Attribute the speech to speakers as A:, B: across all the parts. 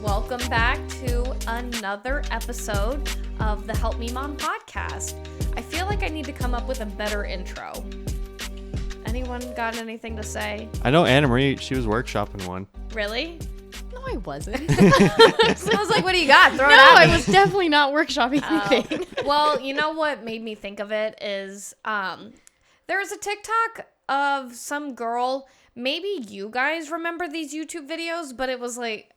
A: Welcome back to another episode of the Help Me Mom podcast. I feel like I need to come up with a better intro. Anyone got anything to say?
B: I know Anna Marie, she was workshopping one.
A: Really?
C: No, I wasn't.
A: I was like, what do you got? Throw it
C: No,
A: at me.
C: I was definitely not workshopping anything.
A: Well, you know what made me think of it is there was a TikTok of some girl. Maybe you guys remember these YouTube videos, but it was like,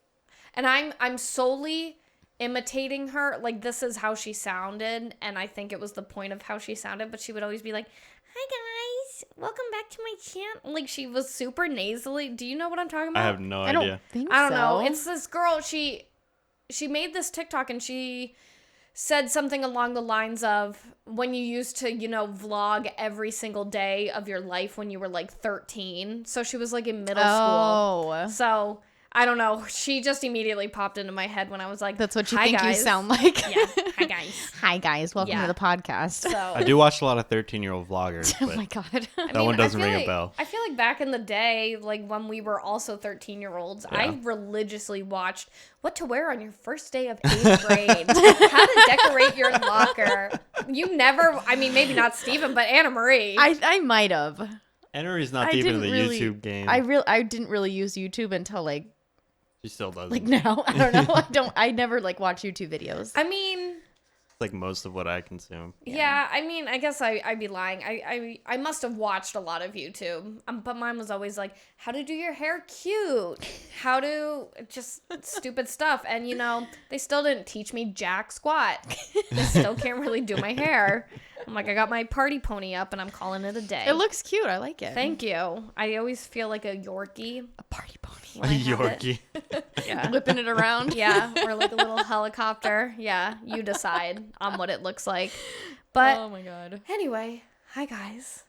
A: and I'm solely imitating her. Like, this is how she sounded, and I think it was the point of how she sounded, but she would always be like, hi guys, welcome back to my channel. Like, she was super nasally. Do you know what I'm talking about?
B: I have no
C: I
B: idea.
C: don't think
A: I don't
C: so.
A: know. It's this girl. She made this TikTok and she said something along the lines of when you used to, vlog every single day of your life when you were like 13. So she was like in middle school. So I don't know. She just immediately popped into my head when I was like,
C: That's what you
A: "Hi,
C: think
A: guys."
C: you sound like.
A: Yeah. Hi guys.
C: Hi, guys. Welcome
A: Yeah.
C: to the podcast.
A: So
B: I do watch a lot of 13-year-old vloggers,
C: Oh
B: but
C: my God.
B: that one doesn't
A: I feel
B: ring a
A: like-
B: bell.
A: I feel like back in the day, like when we were also 13-year-olds,
B: Yeah.
A: I religiously watched what to wear on your first day of 8th grade, how to decorate your locker. You never, maybe not Steven, but Anna Marie.
C: I might have.
B: Anna Marie's not
C: I
B: deep into
C: didn't
B: the
C: really-
B: YouTube game.
C: I didn't really use YouTube until
B: She still doesn't.
C: like now. I don't know. I never watch YouTube videos.
B: It's like most of what I consume.
A: Yeah, I guess I'd be lying. I must have watched a lot of YouTube, but mine was always like, how to do your hair cute, how to, just stupid stuff. And, they still didn't teach me jack squat. They still can't really do my hair. I'm like, I got my party pony up and I'm calling it a day.
C: It looks cute. I like it.
A: Thank you. I always feel like a Yorkie.
C: A party pony.
A: when I have it.
B: Yorkie.
A: Yeah.
C: Whipping it around.
A: Yeah, or like a little helicopter. Yeah, you decide on what it looks like. But
C: Oh my God.
A: anyway, hi guys.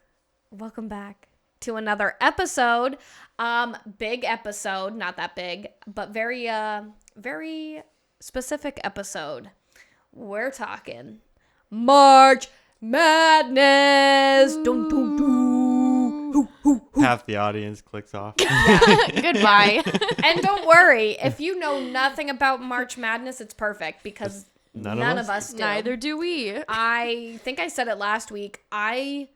A: Welcome back to another episode. Big episode, not that big, but very very specific episode. We're talking March Madness. Dun, dun, dun.
B: Half the audience clicks off.
C: Goodbye.
A: And don't worry, if you know nothing about March Madness, it's perfect because
B: None
A: none
B: of
A: of us do.
C: Neither do we.
A: I think I said it last week. I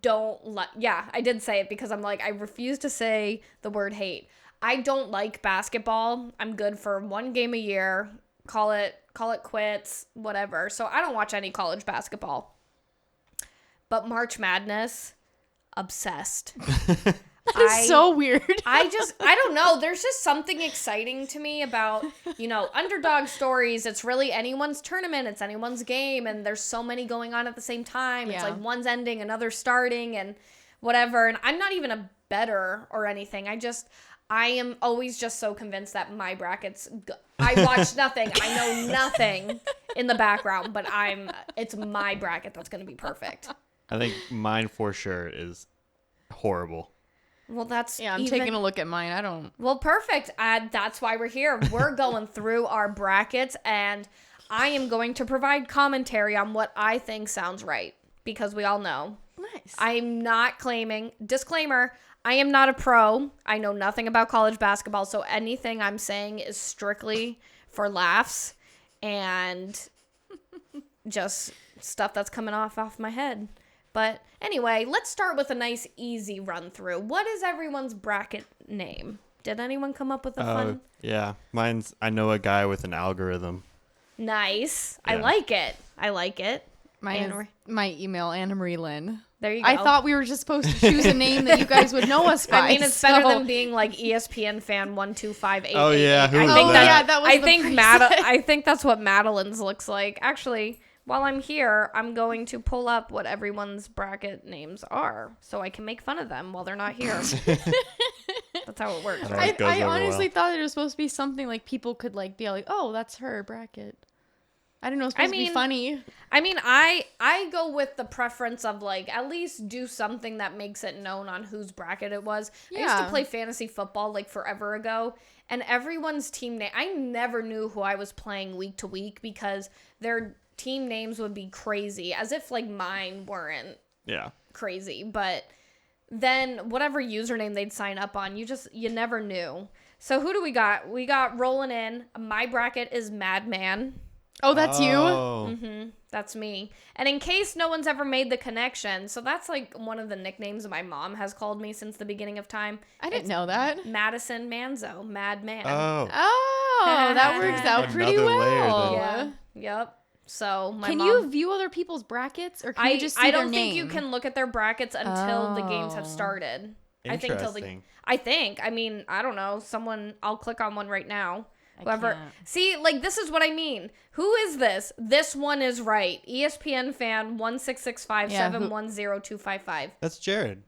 A: don't like, yeah, I did say it because I'm like, I refuse to say the word hate. I don't like basketball. I'm good for one game a year. Call it quits, whatever. So I don't watch any college basketball. But March Madness, obsessed.
C: It's so weird.
A: I don't know. There's just something exciting to me about, underdog stories. It's really anyone's tournament. It's anyone's game. And there's so many going on at the same time. It's
C: Yeah.
A: like one's ending, another's starting and whatever. And I'm not even a bettor or anything. I am always just so convinced that my brackets, I watch nothing. I know nothing in the background, but it's my bracket that's going to be perfect.
B: I think mine for sure is horrible.
A: Well, that's
C: I'm taking a look at mine. I don't.
A: Well, perfect. That's why we're here. We're going through our brackets, and I am going to provide commentary on what I think sounds right, because we all know.
C: Nice.
A: I'm not claiming, disclaimer, I am not a pro. I know nothing about college basketball, so anything I'm saying is strictly for laughs and just stuff that's coming off my head. But anyway, let's start with a nice, easy run through. What is everyone's bracket name? Did anyone come up with a fun?
B: Yeah, mine's, I know a guy with an algorithm.
A: Nice. I
B: Yeah.
A: like it. I like it.
C: My email, Anna Marie Lynn.
A: There you go.
C: I thought we were just supposed to choose a name that you guys would know us by.
A: I mean, it's better than being like ESPN fan 12588.
B: Oh, yeah, who
A: I
B: was
A: think
B: that?
C: that was
A: I
C: the
A: think
C: preset.
A: I think that's what Madeline's looks like. Actually, while I'm here, I'm going to pull up what everyone's bracket names are so I can make fun of them while they're not here. That's how it works.
B: That
A: Right?
B: goes
C: I
B: over
C: honestly
B: well.
C: thought it was supposed to be something like people could be like, oh, that's her bracket. I didn't know it was supposed to be funny.
A: I mean, I go with the preference of at least do something that makes it known on whose bracket it was. I used to
C: Yeah.
A: play fantasy football forever ago, and everyone's team name, I never knew who I was playing week to week because their team names would be crazy, as if mine weren't
B: Yeah.
A: crazy. But then whatever username they'd sign up on, you never knew. So who do we got? We got rolling in. My bracket is Madman.
C: Oh, that's you?
A: Mm-hmm. That's me. And in case no one's ever made the connection, so that's like one of the nicknames my mom has called me since the beginning of time.
C: I didn't know that.
A: Madison Manzo, Madman.
B: Oh.
C: Oh, that works out pretty
B: Another layer
C: well.
B: then.
A: Yeah. Yep. So my
C: Can
A: mom,
C: you view other people's brackets, or can you just see
A: I
C: their
A: don't think
C: name?
A: you can look at their brackets until the games have
C: Oh.
A: started.
B: Interesting.
A: I mean, I don't know. I'll click on one right now. Whoever.
C: can't.
A: See, like, this is what I mean. Who is this? This one is right. ESPN fan 16657102555.
B: That's Jared.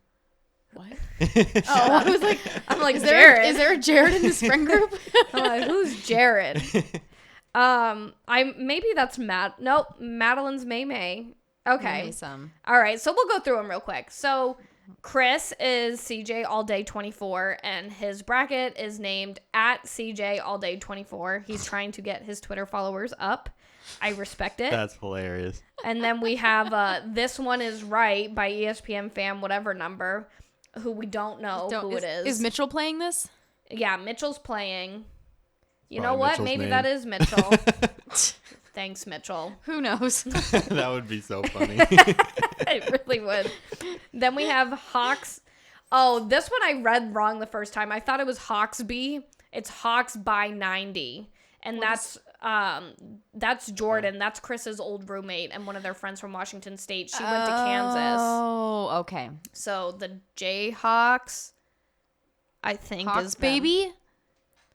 C: What?
B: Yeah.
C: Oh, I was like,
A: I'm like,
C: is
A: Jared.
C: there a Jared in this friend group?
A: I'm like, who's Jared? Maybe that's Matt. Nope, Madeline's May. Okay.
C: Maybe some.
A: All right, so we'll go through them real quick. So Chris is CJ All Day 24, and his bracket is named at CJ All Day 24. He's trying to get his Twitter followers up. I respect it.
B: That's hilarious.
A: And then we have This One Is Right by ESPN fan whatever number, who we don't know who it is.
C: Is Mitchell playing this?
A: Yeah, Mitchell's playing. You know
B: Probably
A: what?
B: Mitchell's
A: Maybe
B: name.
A: that is Mitchell. Thanks, Mitchell.
C: Who knows?
B: That would be so funny.
A: It really would. Then we have Hawks. Oh, this one I read wrong the first time. I thought it was Hawksby. It's Hawks by 90. And that's Jordan. That's Chris's old roommate and one of their friends from Washington State. She went to Kansas.
C: Oh, okay.
A: So the Jayhawks, I think,
C: Hawks,
A: is them.
C: baby?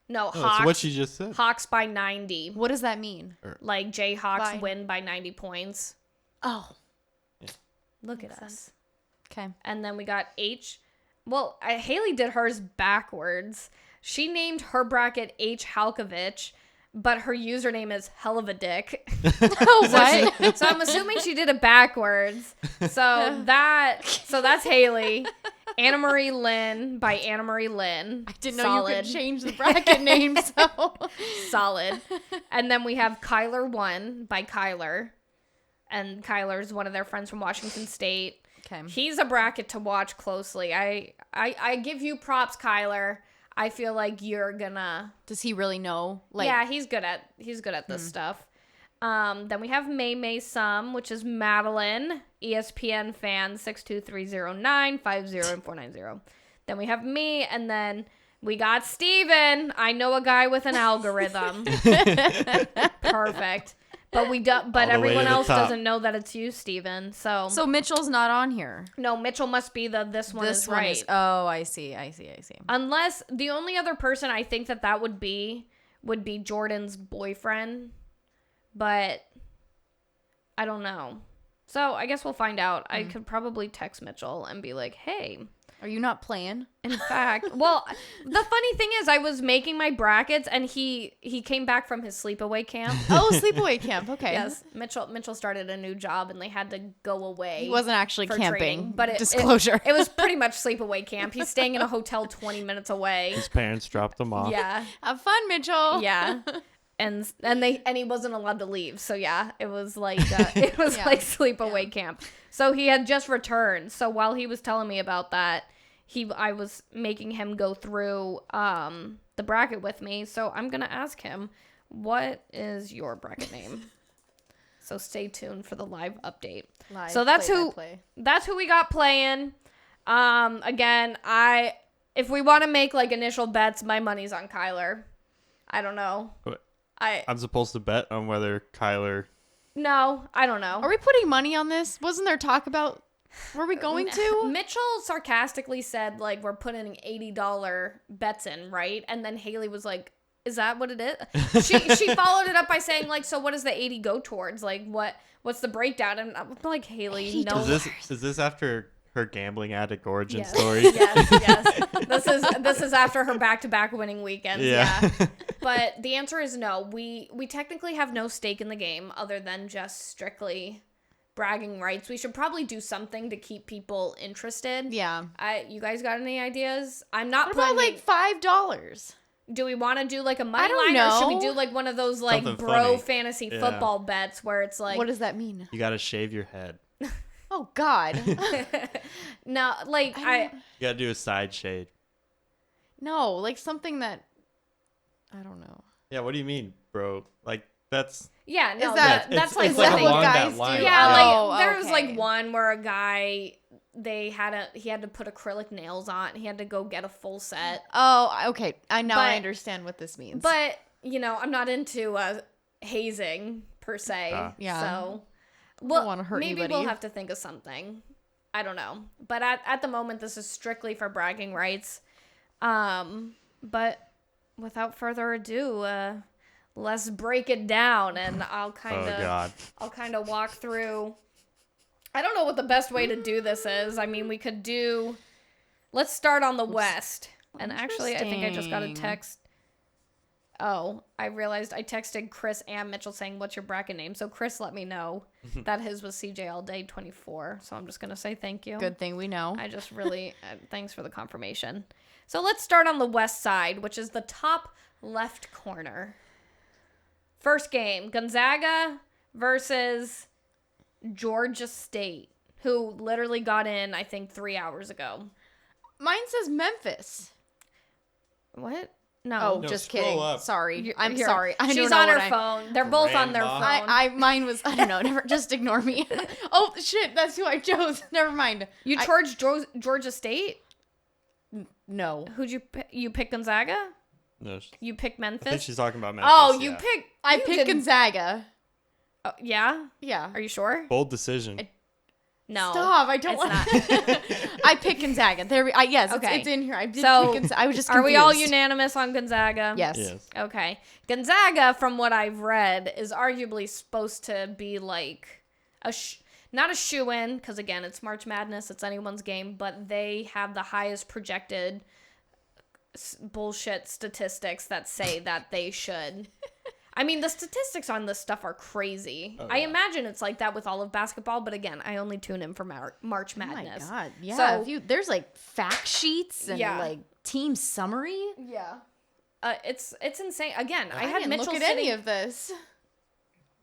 A: No,
B: Oh,
A: Hawks.
B: that's what she just said.
A: Hawks by 90.
C: What does that mean?
A: Like Jayhawks
C: By-
A: win by 90 points.
C: Oh.
A: Look at
C: Makes
A: us.
C: sense. Okay.
A: And then we got H. Well, Haley did hers backwards. She named her bracket H. Halkovich, but her username is hell of a dick.
C: Oh, what?
A: So I'm assuming she did it backwards. So that's Haley. Anna Marie Lynn by Anna Marie Lynn.
C: I didn't know you could change the bracket name, so.
A: Solid. And then we have Kyler 1 by Kyler. And Kyler's one of their friends from Washington State.
C: Okay.
A: He's a bracket to watch closely. I give you props, Kyler. I feel like you're gonna.
C: Does he really know? Like,
A: Yeah, he's good at this stuff. Then we have May Sum, which is Madeline, ESPN fan 6230950 and 490. Then we have me, and then we got Steven. I know a guy with an algorithm. Perfect. But
B: All the way
A: everyone
B: to the
A: else
B: top.
A: doesn't know that it's you, Steven. So
C: Mitchell's not on here.
A: no, Mitchell must be this one is right.
C: Oh, I see.
A: Unless the only other person I think that would be Jordan's boyfriend, but I don't know. So I guess we'll find out. I could probably text Mitchell and be like, hey.
C: Are you not playing?
A: In fact, well, the funny thing is I was making my brackets and he came back from his sleepaway camp.
C: Oh, sleepaway camp. Okay.
A: Yes, Mitchell started a new job and they had to go away.
C: He wasn't actually
A: for
C: camping.
A: training, but
C: Disclosure.
A: It was pretty much sleepaway camp. He's staying in a hotel 20 minutes away.
B: His parents dropped him off.
A: Yeah.
C: Have fun, Mitchell.
A: Yeah. And he wasn't allowed to leave. So yeah, it was like
C: Yeah.
A: like sleepaway camp. So he had just returned. So while he was telling me about that, I was making him go through the bracket with me. So I'm going to ask him, what is your bracket name? So stay tuned for the live update. So that's who we got playing. Again, if we want to make like initial bets, my money's on Kyler. I don't know.
B: I'm supposed to bet on whether Kyler.
A: No, I don't know.
C: Are we putting money on this? Wasn't there talk about? Were we going to?
A: Mitchell sarcastically said, like, we're putting $80 bets in, right? And then Haley was like, is that what it is? She followed it up by saying, like, so what does the 80 go towards? Like, what's the breakdown? And I'm like, Haley, no.
B: Is this after her gambling addict origin
A: Yes.
B: story?
A: Yes. This is after her back-to-back winning weekends.
B: Yeah.
A: But the answer is no. We technically have no stake in the game other than just strictly bragging rights. We should probably do something to keep people interested.
C: Yeah.
A: You guys got any ideas? I'm not
C: What about
A: planning.
C: like $5?
A: Do we want to do like a money
C: I don't
A: line, or should we
C: know.
A: do like one of those like
B: Something
A: bro
B: funny.
A: fantasy
B: Yeah.
A: football bets where it's like
C: What does that mean?
B: You gotta shave your head.
C: Oh God.
A: No, like
C: I
B: You gotta do a side shade.
C: No, like something that I don't know.
B: Yeah, what do you mean, bro? Like, that's...
A: yeah, no,
C: that-
A: that's
B: it's,
A: like
B: it's like
A: something.
B: along
C: guys
B: that
C: do?
B: line.
A: Yeah,
C: Oh,
A: like there was like
C: okay.
A: one where a guy he had to put acrylic nails on. He had to go get a full set.
C: Oh, okay. I
A: But-
C: understand what this means.
A: But I'm not into hazing per se.
C: Yeah.
A: So,
C: don't wanna hurt
A: maybe
C: anybody.
A: we'll have to think of something. I don't know. But at the moment, this is strictly for bragging rights. But without further ado, let's break it down, and I'll kind
B: Oh, God.
A: of walk through. I don't know what the best way to do this is. I mean, we could do. Let's start on the West. And actually, I think I just got a
C: Interesting.
A: text. Oh, I realized I texted Chris and Mitchell saying, "What's your bracket name?" So Chris let me know that his was CJ All Day 24. So I'm just gonna say thank you.
C: Good thing we know.
A: I just really thanks for the confirmation. So let's start on the West side, which is the top left corner. First game, Gonzaga versus Georgia State, who literally got in, I think, 3 hours ago.
C: Mine says Memphis.
A: What? No.
C: Oh,
B: No,
C: just
B: scroll
C: kidding.
B: up.
C: Sorry. I'm
A: Here.
C: sorry. I
A: She's
C: don't know
A: on her
C: what
A: phone. They're both on their
B: Grandma.
A: phone.
C: Mine was, I don't know, never, just ignore me. Oh, shit, that's who I chose. Never mind.
A: You charged Georgia State?
C: No.
A: Who'd you pick Gonzaga?
B: No,
A: You pick
B: I think
A: Memphis?
B: she's talking about Memphis.
A: Oh, you
B: yeah.
A: pick.
C: I
A: you
C: picked
A: did-
C: Gonzaga.
A: Oh, yeah?
C: Yeah.
A: Are you sure?
B: Bold decision.
A: No.
C: Stop, I don't
A: it's
C: want I picked Gonzaga. Yes,
A: Okay.
C: it's in here. I did
A: So,
C: pick Gonzaga. I was just
A: Are
C: confused.
A: we all unanimous on Gonzaga?
C: Yes.
B: Yes.
A: Okay. Gonzaga, from what I've read, is arguably supposed to be like not a shoe-in, because again, it's March Madness, it's anyone's game, but they have the highest projected bullshit statistics that say that they should. I mean, the statistics on this stuff are crazy.
B: Oh,
A: I
B: yeah.
A: imagine it's like that with all of basketball, but again, I only tune in for March Madness.
C: Oh my God. Yeah.
A: So-
C: There's like fact sheets and
A: Yeah.
C: like team summary.
A: Yeah. It's insane. Again, I
C: I
A: had
C: didn't
A: Mitchell
C: look at any
A: sitting-
C: of this.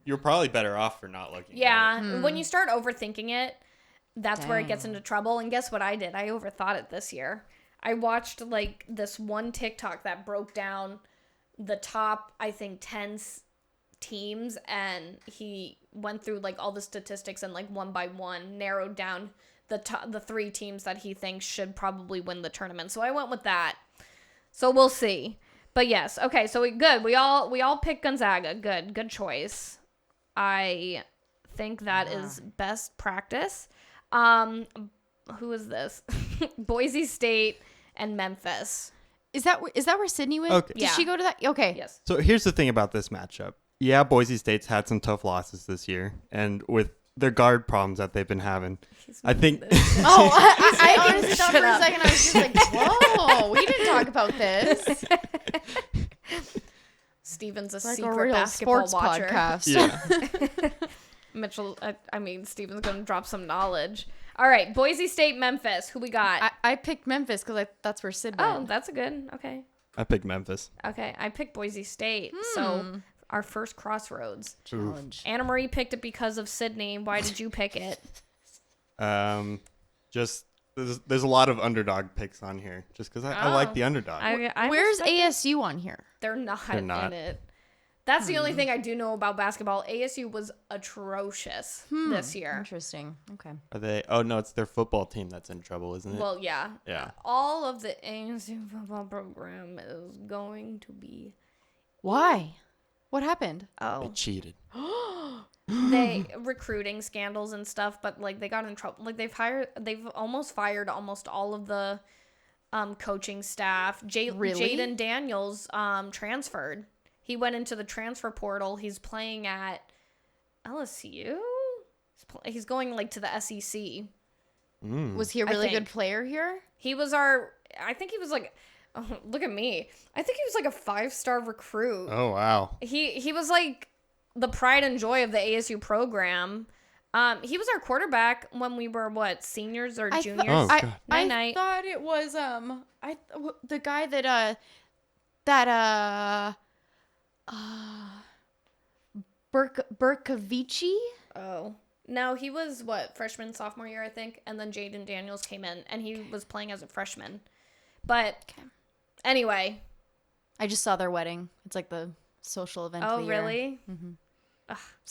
B: You're probably better off for not looking.
A: Yeah,
C: Hmm.
A: when you start overthinking it, that's where it gets into trouble. And guess what I did? I overthought it this year. I watched like this one TikTok that broke down the top, I think, 10 teams, and he went through like all the statistics and like one by one narrowed down the 3 teams that he thinks should probably win the tournament. So I went with that. So we'll see. But yes, okay, so we all picked Gonzaga. Good choice. I think that is best practice. Who is this? Boise State and Memphis.
C: Is that where Sydney went?
B: Okay.
C: Did
A: Yeah.
C: she go to that? Okay.
A: Yes.
B: So here's the thing about this matchup. Yeah, Boise State's had some tough losses this year, and with their guard problems that they've been having, I think
C: Oh, I honestly thought for
A: Shut
C: a
A: up.
C: second I was just like, whoa, we didn't talk about this.
A: Steven's a
C: It's like
A: secret
C: a real
A: basketball
C: sports
A: watcher.
C: podcast.
B: yeah.
A: Mitchell, Steven's going to drop some knowledge. All right, Boise State, Memphis. Who we got?
C: I picked Memphis because that's where Sid
A: Oh,
C: went.
A: that's a good. Okay.
B: I picked Memphis.
A: Okay, I picked Boise State. So our first crossroads.
C: Challenge.
A: Anna Marie picked it because of Sydney. Why did you pick it?
B: Just there's a lot of underdog picks on here, just because I like the underdog.
A: I
C: Where's
A: respect it.
C: ASU on here?
A: They're not,
B: They're not.
A: in it. That's the only thing I do know about basketball. ASU was atrocious this year.
C: Interesting. Okay.
B: Are they? Oh no, it's their football team that's in trouble, isn't it?
A: Well, yeah.
B: Yeah.
A: All of the ASU football program is going to be.
C: Why? What happened?
B: They
A: Oh,
B: cheated.
A: they recruiting scandals and stuff, but like they got in trouble. Like they've almost fired almost all of the coaching staff.
C: Really?
A: Jaden Daniels transferred. He went into the transfer portal. He's playing at LSU. He's going like to the SEC.
C: Was he a really good
A: think.
C: player here?
A: He was I think he was like, oh, look at me. I think he was like a 5-star recruit.
B: Oh wow.
A: He was like the pride and joy of the ASU program. He was our quarterback when we were seniors or juniors.
B: Oh,
C: I,
B: God.
C: I
A: Night-night.
C: thought it was the guy Berkovici.
A: Oh, No, he was, freshman, sophomore year, I think. And then Jaden Daniels came in, and he was playing as a freshman. But anyway.
C: I just saw their wedding. It's like the social event of the year.
A: Oh, really?
C: Mm-hmm.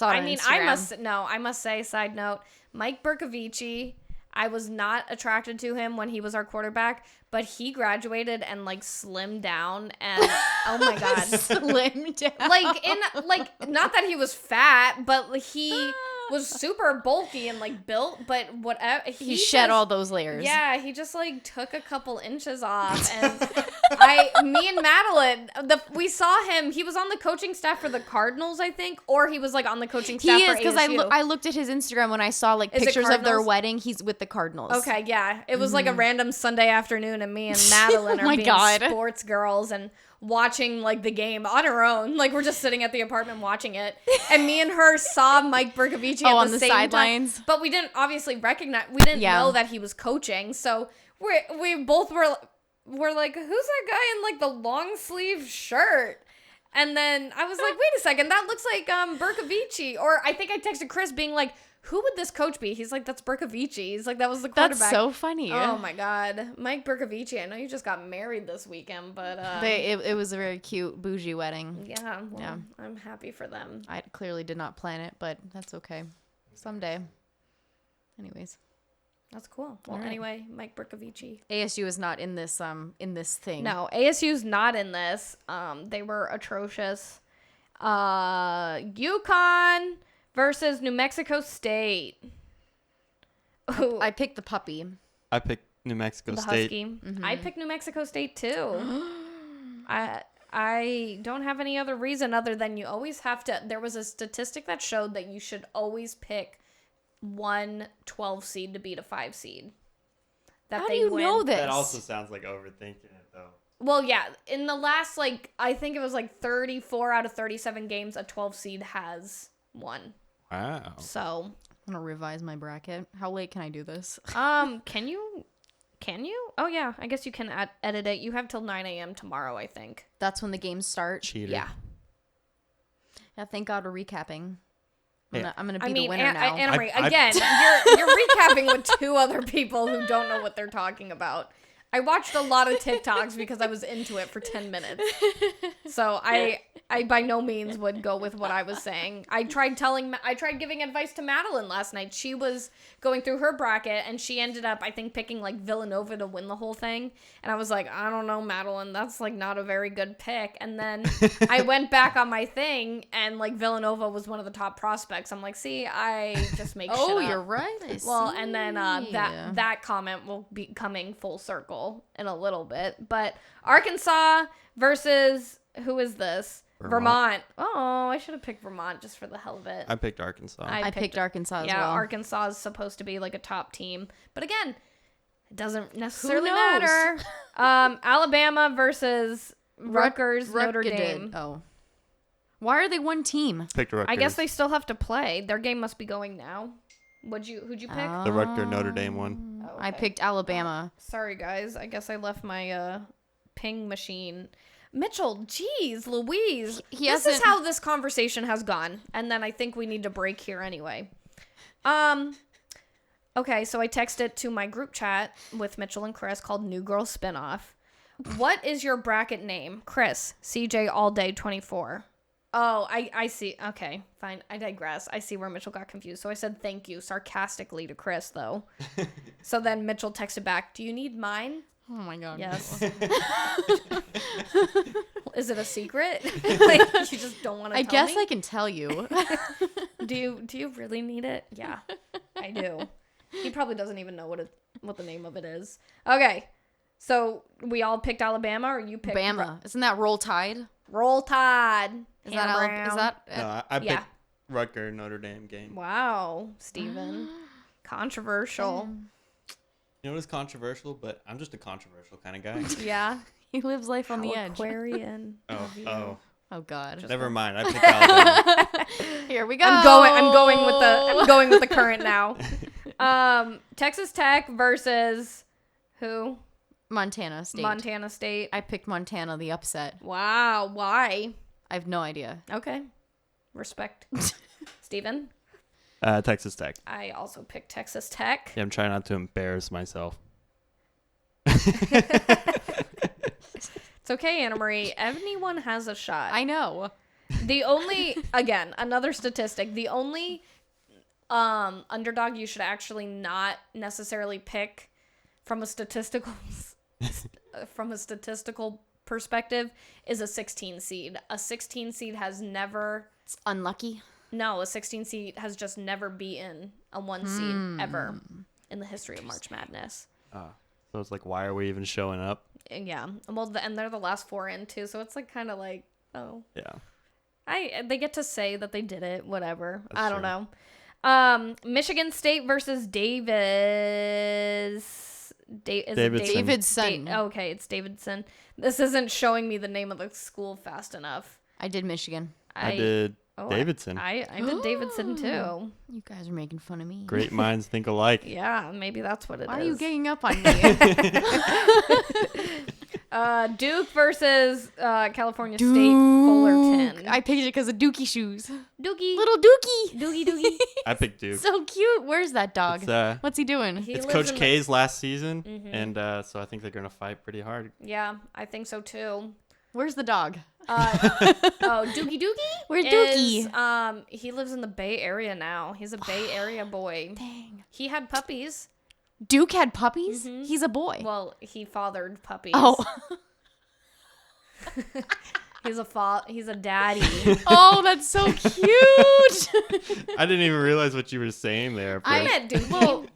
A: I must say, side note, Mike Bercovici, I was not attracted to him when he was our quarterback, but he graduated and like slimmed down and oh my god.
C: Slimmed down.
A: Not that he was fat, but he was super bulky and like built, but whatever.
C: He shed all those layers.
A: Yeah, he just like took a couple inches off and me and Madeline, we saw him. He was on the coaching staff for the Cardinals, I think, or he was like on the coaching staff for ASU.
C: He is, because I looked at his Instagram when I saw like pictures of their wedding. He's with the Cardinals.
A: Okay, yeah. It was like a random Sunday afternoon, and me and Madeline are being sports girls and watching like the game on our own. Like we're just sitting at the apartment watching it, and me and her saw Mike Bercovici
C: on
A: the
C: same sidelines.
A: time, but we didn't obviously recognize. We didn't know that he was coaching, so we both were like, who's that guy in like the long sleeve shirt? And then I was like, wait a second, that looks like Bercovici. Or I think I texted Chris being like, who would this coach be? He's like, that's Bercovici. He's like, that was the quarterback.
C: That's so funny.
A: Oh my god, Mike Bercovici. I know you just got married this weekend, but
C: it was a very cute bougie wedding.
A: Yeah, I'm happy for them.
C: I clearly did not plan it, but that's okay. Someday. Anyways.
A: That's cool. Well, anyway, Mike Bercovici.
C: ASU is not in this thing.
A: No, ASU's not in this. They were atrocious. UConn versus New Mexico State. Ooh,
C: I picked the puppy.
B: I picked New Mexico
A: the
B: State.
A: Husky. Mm-hmm. I picked New Mexico State too. I don't have any other reason other than you always have to. There was a statistic that showed that you should always pick 1 12 seed to beat a 5 seed.
C: How do you know this?
B: That also sounds like overthinking it, though.
A: Well, yeah. In the last, I think it was 34 out of 37 games, a 12 seed has won.
B: Wow.
A: So.
C: I'm going to revise my bracket. How late can I do this?
A: Can you? Oh, yeah. I guess you can edit it. You have till 9 a.m. tomorrow, I think.
C: That's when the games start?
B: Cheater.
A: Yeah.
C: Yeah, thank God we're recapping. I'm gonna be
A: the
C: winner now.
A: Anna Marie, again, you're recapping with 2 other people who don't know what they're talking about. I watched a lot of TikToks because I was into it for 10 minutes. So I by no means would go with what I was saying. I tried giving advice to Madeline last night. She was going through her bracket and she ended up, I think, picking Villanova to win the whole thing. And I was like, I don't know, Madeline, that's not a very good pick. And then I went back on my thing and Villanova was one of the top prospects. I'm like, see, I just make shit up.
C: Oh, you're right.
A: And then that comment will be coming full circle in a little bit. But Arkansas versus, who is this? Vermont. Oh, I should have picked Vermont just for the hell of it.
B: I picked Arkansas.
C: I picked Arkansas as well.
A: Yeah, Arkansas is supposed to be a top team. But again, it doesn't necessarily matter. Alabama versus Rutgers, Notre Dame.
C: Oh. Why are they one team?
B: Picked Rutgers.
A: I guess they still have to play. Their game must be going now. Who'd you pick?
B: The Rutgers Notre Dame one.
A: Oh, okay.
C: I picked Alabama.
A: Sorry, guys. I guess I left my ping machine. Mitchell, geez, Louise. This is how this conversation has gone. And then I think we need to break here anyway. Okay, so I texted to my group chat with Mitchell and Chris called New Girl Spinoff. What is your bracket name? Chris, CJ All Day 24. Oh, I see. Okay, fine. I digress. I see where Mitchell got confused. So I said thank you sarcastically to Chris, though. So then Mitchell texted back, do you need mine?
C: Oh my God.
A: Yes. Is it a secret? You just don't want to tell me?
C: I guess I can tell you.
A: Do you really need it? Yeah, I do. He probably doesn't even know what the name of it is. Okay. So we all picked Alabama, or you picked
C: Bama? Isn't that Roll Tide?
A: Roll Tide.
C: Is that?
B: No, I picked Rutgers Notre Dame game.
A: Wow, Steven. Controversial.
B: You know what is controversial? But I'm just a controversial kind of guy.
A: Yeah.
C: He lives life on the edge.
A: Aquarian.
B: Oh.
C: Oh God.
B: Never mind. I picked Alabama.
C: Here we go.
A: I'm going with the current now. Texas Tech versus who?
C: Montana State.
A: Montana State.
C: I picked Montana, the upset.
A: Wow. Why?
C: I have no idea.
A: Okay. Respect. Steven?
B: Texas Tech.
A: I also picked Texas Tech.
B: Yeah, I'm trying not to embarrass myself.
A: It's okay, Anna Marie. Anyone has a shot.
C: I know.
A: The only, again, another statistic, the only underdog you should actually not necessarily pick from a statistical perspective is a 16 seed. A 16 seed has never...
C: It's unlucky.
A: No, a 16 seed has just never beaten a 1 seed ever in the history of March Madness.
B: So it's like, why are we even showing up?
A: And yeah. Well, and they're the last 4 in, too, so it's like kind of like, oh.
B: Yeah.
A: They get to say that they did it, whatever.
B: That's
A: I don't
B: true.
A: know. Michigan State versus
C: Davidson.
A: Okay, it's Davidson. This isn't showing me the name of the school fast enough.
C: I did Michigan.
B: I did Davidson.
A: I did Davidson too.
C: You guys are making fun of me.
B: Great minds think alike.
A: Yeah, maybe that's what it is.
C: Why are you ganging up on me?
A: Duke versus California State Fullerton.
C: I picked it because of Dookie shoes.
A: Dookie.
C: Little Dookie.
A: Doogie.
B: I picked Duke.
C: So cute. Where's that dog?
B: It's,
C: What's he doing?
A: He
B: it's
A: lives
B: Coach
A: in
B: K's last season,
A: Mhm.
B: and so I think they're going to fight pretty hard.
A: Yeah, I think so too.
C: Where's the dog?
A: Dookie Dookie?
C: Where's
A: is,
C: Dookie?
A: He lives in the Bay Area now. He's a Bay Area boy.
C: Dang.
A: He had puppies.
C: Duke had puppies?
A: Mhm.
C: He's a boy.
A: Well, he fathered puppies.
C: Oh.
A: He's a daddy.
C: Oh, that's so cute.
B: I didn't even realize what you were saying there.
A: I
B: Chris.
A: met Dookie.
C: Well,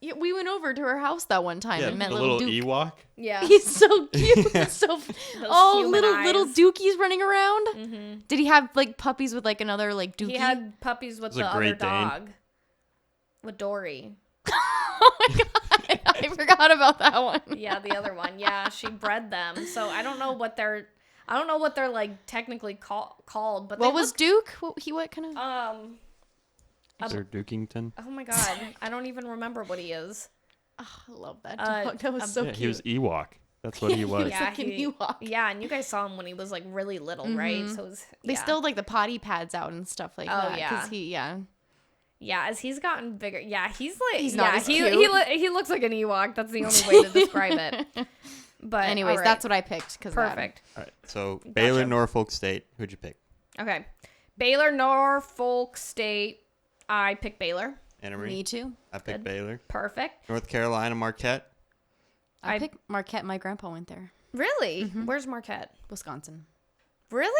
C: yeah, we went over to her house that one time
B: Yeah,
C: and met
B: the
C: little
B: little
C: Duke.
B: Ewok.
A: Yeah.
C: He's so cute. So
A: human
C: little
A: eyes.
C: Dookies running around.
A: Mm-hmm.
C: Did he have like puppies with like another like Dookie?
A: He had puppies with
B: It was
A: the
B: a
A: other
B: Great Dane.
A: dog. With Dory.
C: Oh my god, I forgot about that one.
A: Yeah, the other one. Yeah, she bred them. So I don't know what they're like technically called, but
C: What was Duke? What kind of?
B: Sir Dukington.
A: Oh my god, I don't even remember what he is.
C: Oh, I love that dog. That was so
B: Yeah,
C: cute.
B: he was Ewok. That's what he was.
C: was like an Ewok.
A: Yeah, and you guys saw him when he was like really little, right? So it was,
C: They
A: yeah.
C: still had, like the potty pads out and stuff like that.
A: yeah.
C: Because
A: Yeah, as he's gotten bigger. Yeah, he's like
C: He's not as
A: he
C: cute.
A: he looks like an Ewok. That's the only way to describe it. But
C: Anyways,
A: all right.
C: that's what I picked.
A: Perfect.
B: All right. So Baylor,
A: Gotcha.
B: Norfolk State. Who'd you pick?
A: Okay. Baylor, Norfolk State. I picked Baylor.
B: Anna Marie?
C: Me too.
B: I picked
A: Good.
B: Baylor.
A: Perfect.
B: North Carolina, Marquette.
C: I picked Marquette. My grandpa went there.
A: Really? Where's Marquette?
C: Wisconsin.
A: Really?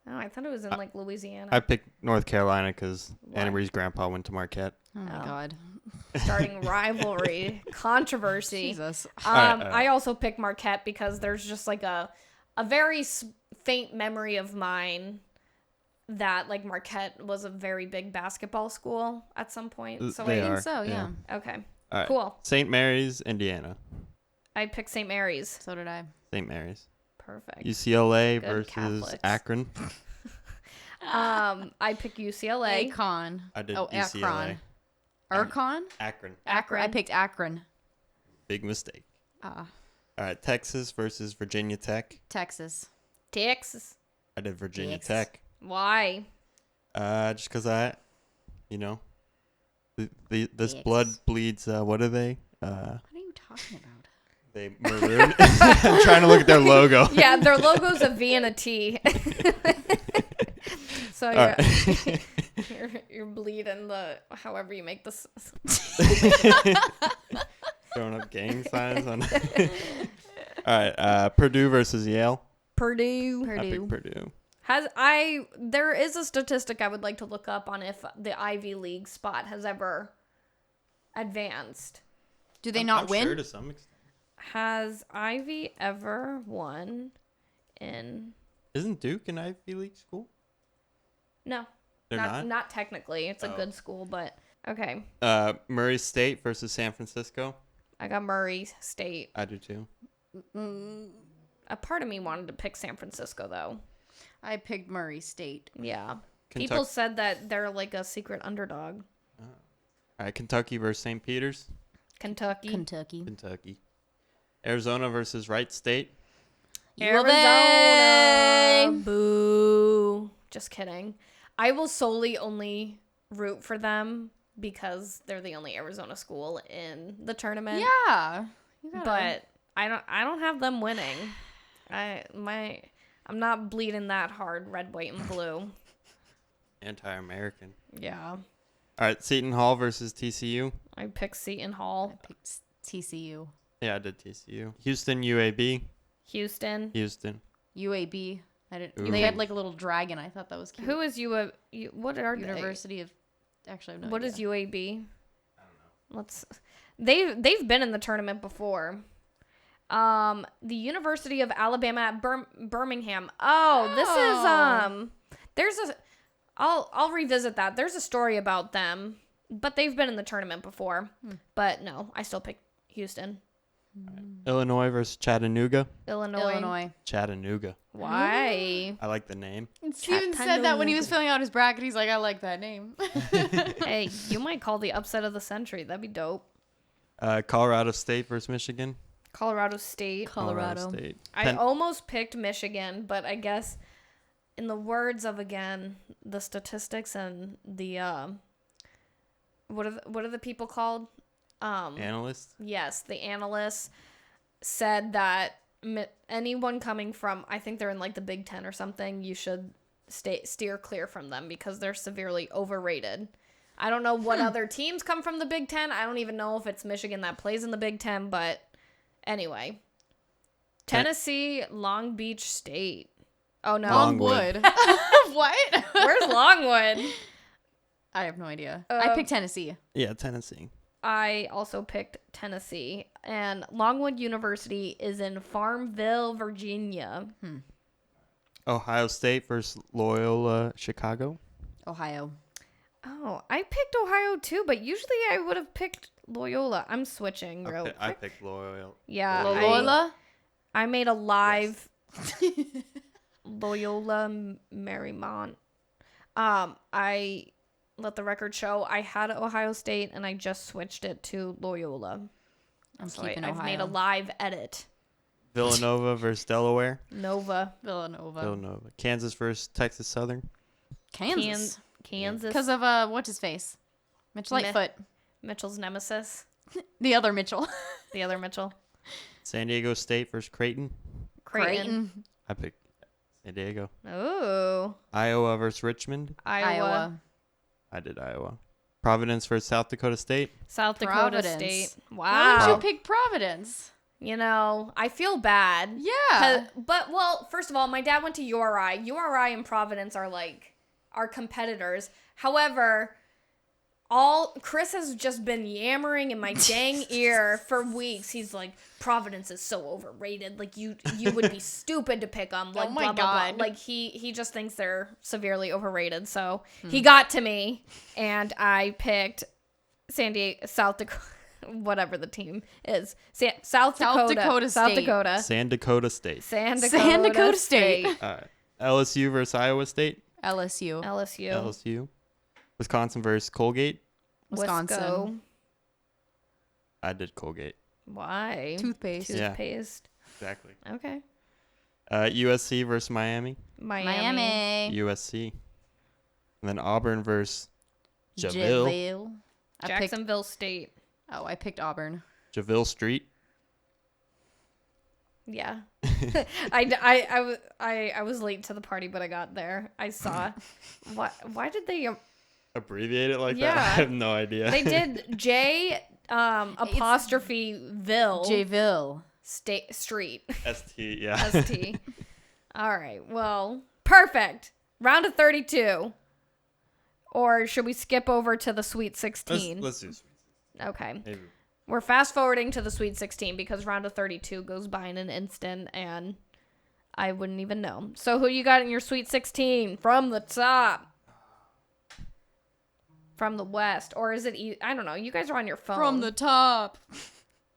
A: Oh, I thought it was in like Louisiana.
B: I picked North Carolina because Anna Marie's grandpa went to Marquette.
C: Oh my
A: Oh.
C: god.
A: Starting rivalry, controversy.
C: Jesus.
B: All right.
A: I also picked Marquette because there's just like a very faint memory of mine that like Marquette was a very big basketball school at some point. So
B: They
C: I
B: are,
C: think so, yeah.
A: Okay.
B: All right.
A: Cool.
B: St. Mary's, Indiana.
A: I picked St. Mary's.
C: So did I.
B: St. Mary's.
A: Perfect.
B: UCLA
A: Good
B: versus
A: Catholics.
B: Akron.
A: I picked UCLA.
C: Akron.
B: I did
C: Oh,
B: UCLA.
C: Akron. Akron?
B: Akron.
C: Akron. I picked Akron.
B: Big mistake.
C: Ah,
B: All right. Texas versus Virginia Tech.
C: Texas.
A: Texas.
B: I did Virginia
C: Texas.
B: Tech.
A: Why?
B: Just because this
C: Yes.
B: blood bleeds. What are they?
C: What are you talking about?
B: They maroon. I'm trying to look at their logo.
A: Yeah, their logo's a V and a T. So
B: All
A: yeah,
B: right.
A: you're bleeding the however you make this.
B: Throwing up gang signs on. All right. Purdue versus Yale.
A: Purdue.
B: I picked Purdue.
A: There is a statistic I would like to look up on if the Ivy League spot has ever advanced.
C: Do they not
B: I'm
C: win?
B: Sure, to some extent.
A: Has Ivy ever won in?
B: Isn't Duke an Ivy League school?
A: No,
B: They're not.
A: not technically. It's a
B: Oh.
A: good school, but okay.
B: Murray State versus San Francisco.
A: I got Murray State.
B: I do too.
A: A part of me wanted to pick San Francisco though.
C: I picked Murray State.
A: Yeah.
B: Kentucky.
A: People said that they're like a secret underdog.
B: All right. Kentucky versus St. Peter's.
A: Kentucky.
B: Kentucky. Arizona versus Wright State.
A: Arizona. Boo. Just kidding. I will solely only root for them because they're the only Arizona school in the tournament.
C: Yeah.
A: But I don't have them winning. I'm not bleeding that hard, red, white, and blue.
B: Anti-American.
A: Yeah.
B: All right, Seton Hall versus TCU.
A: I picked Seton Hall.
C: I picked TCU.
B: Yeah, I did TCU. Houston, UAB.
A: Houston.
C: UAB. I didn't.
B: Ooh.
C: They had like a little dragon. I thought that was cute.
A: Who is what are
C: University of? Actually, I have no
A: what
C: idea.
A: is UAB? I don't know. They've been in the tournament before. The University of Alabama at Birmingham. Oh, this is I'll revisit that. There's a story about them, but they've been in the tournament before. But no, I still picked Houston.
B: Illinois versus Chattanooga.
A: Illinois.
B: Chattanooga.
A: Why?
B: I like the name.
C: Steven said that when he was filling out his bracket. He's like, I like that name.
A: Hey, you might call the upset of the century. That'd be dope.
B: Colorado State versus Michigan.
A: Colorado State.
C: Colorado.
B: State.
A: I almost picked Michigan, but I guess in the words of, again, the statistics and the what are the people called?
B: Analysts.
A: Yes, the analysts said that anyone coming from, I think they're in like the Big Ten or something, you should steer clear from them because they're severely overrated. I don't know what other teams come from the Big Ten. I don't even know if it's Michigan that plays in the Big Ten, but anyway. Tennessee, Long Beach State. Oh, no.
B: Longwood.
C: What?
A: Where's Longwood?
C: I have no idea. I picked Tennessee.
B: Yeah, Tennessee.
A: I also picked Tennessee. And Longwood University is in Farmville, Virginia.
B: Ohio State versus Loyola Chicago.
C: Ohio.
A: Oh, I picked Ohio too, but usually I would have picked Loyola. I'm switching real quick.
B: I picked Loyola.
A: Yeah.
C: Loyola?
A: I made a live Loyola Marymount. I let the record show I had Ohio State and I just switched it to Loyola. I've made a live edit.
B: Villanova versus Delaware.
C: Villanova.
B: Kansas versus Texas Southern.
A: Kansas.
C: Because of what's his face? Mitch Lightfoot.
A: Mitchell's nemesis.
C: The other Mitchell.
A: The other Mitchell.
B: San Diego State versus Creighton.
A: Creighton.
B: I picked San Diego.
A: Oh.
B: Iowa versus Richmond.
A: Iowa.
B: I did Iowa. Providence versus South Dakota State.
A: South Dakota State.
C: Why
A: Wow.
C: would you pick Providence?
A: You know, I feel bad.
C: Yeah.
A: But, well, first of all, my dad went to URI. URI and Providence are, like, our competitors. However, Chris has just been yammering in my dang ear for weeks. He's like, Providence is so overrated. Like, you would be stupid to pick them. Like,
C: oh my
A: blah, blah,
C: God.
A: blah. Like, he just thinks they're severely overrated. So he got to me, and I picked San Diego, South Dakota, whatever the team is. South Dakota.
B: San Dakota State.
A: San Dakota State.
B: All right. LSU versus Iowa State.
C: LSU.
B: Wisconsin versus Colgate.
C: Wisconsin.
A: Wisco.
B: I did Colgate.
A: Why?
C: Toothpaste.
A: Toothpaste.
B: Exactly.
A: Okay.
B: USC versus Miami.
A: Miami.
B: USC. And then Auburn versus Javille.
A: Jacksonville State.
C: I picked Auburn.
B: Javille Street.
A: Yeah. I was late to the party, but I got there. I saw. Why did they
B: Abbreviate it like
A: Yeah.
B: that? I have no idea.
A: They did J apostrophe Ville
C: Jayville.
A: Street.
B: ST, yeah.
A: ST. All right. Well, perfect. Round of 32. Or should we skip over to the Sweet 16?
B: Let's do Sweet 16.
A: Okay.
B: Maybe.
A: We're fast forwarding to the Sweet 16 because round of 32 goes by in an instant and I wouldn't even know. So who you got in your Sweet 16 from the top? From the West, or is it? I don't know. You guys are on your phone.
C: From the top.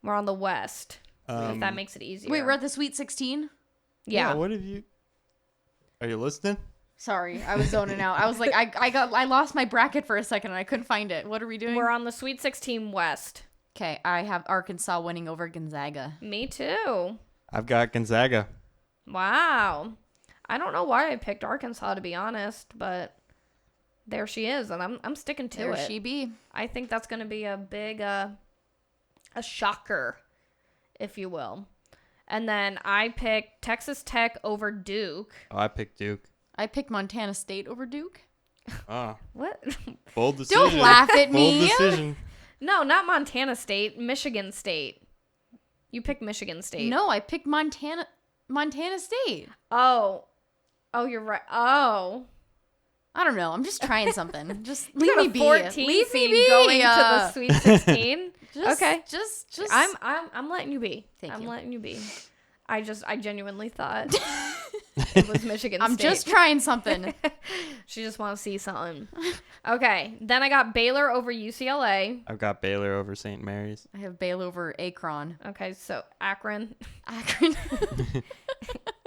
A: We're on the West. If that makes it easier.
C: Wait, we're at the Sweet 16?
A: Yeah.
B: What have you? Are you listening?
C: Sorry, I was zoning out. I was like, I lost my bracket for a second and I couldn't find it. What are we doing?
A: We're on the Sweet 16 West.
C: Okay, I have Arkansas winning over Gonzaga.
A: Me too.
B: I've got Gonzaga.
A: Wow. I don't know why I picked Arkansas, to be honest, but There she is, and I'm sticking to
C: There
A: it.
C: she be.
A: I think that's going to be a big a shocker, if you will. And then I picked Texas Tech over Duke.
B: Oh, I picked Duke.
C: I picked Montana State over Duke.
B: Ah,
A: What?
B: bold decision.
C: Don't laugh at
B: Bold
C: me.
B: decision.
A: No, not Montana State. Michigan State. You picked Michigan State.
C: No, I picked Montana State.
A: Oh, you're right. Oh.
C: I don't know. I'm just trying something. Just
A: You
C: leave
A: got
C: me
A: a
C: be.
A: 14
C: Leave me
A: seed
C: be.
A: going to the Sweet 16.
C: Just,
A: Okay.
C: Just.
A: I'm letting you be.
C: Thank
A: I'm
C: you.
A: letting you be. I genuinely thought it was Michigan
C: I'm
A: State.
C: just trying something.
A: She just want to see something. Okay. Then I got Baylor over UCLA.
B: I've got Baylor over St. Mary's.
C: I have Baylor over Akron.
A: Okay. So Akron.
C: Akron.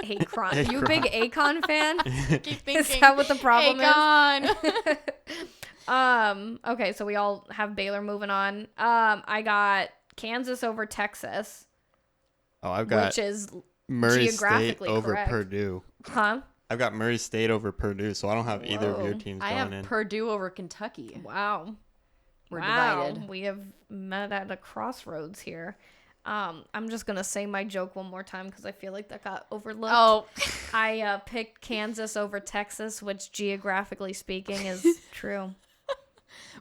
A: Akron. You a big Akon fan?
C: Keep thinking.
A: Is that what the problem
C: Akon.
A: Okay, so we all have Baylor moving on. I got Kansas over Texas,
B: Oh, I've got
A: which is
B: Murray State
A: geographically
B: over
A: correct.
B: Purdue.
A: huh?
B: I've got Murray State over Purdue, so I don't have either of your
A: Whoa.
B: teams
C: I
B: going
C: have
B: in.
C: Purdue over Kentucky.
A: Wow.
C: We're
A: Wow.
C: divided.
A: We have met at a crossroads here. I'm just gonna say my joke one more time because I feel like that got overlooked.
C: Oh,
A: I picked Kansas over Texas, which geographically speaking is true.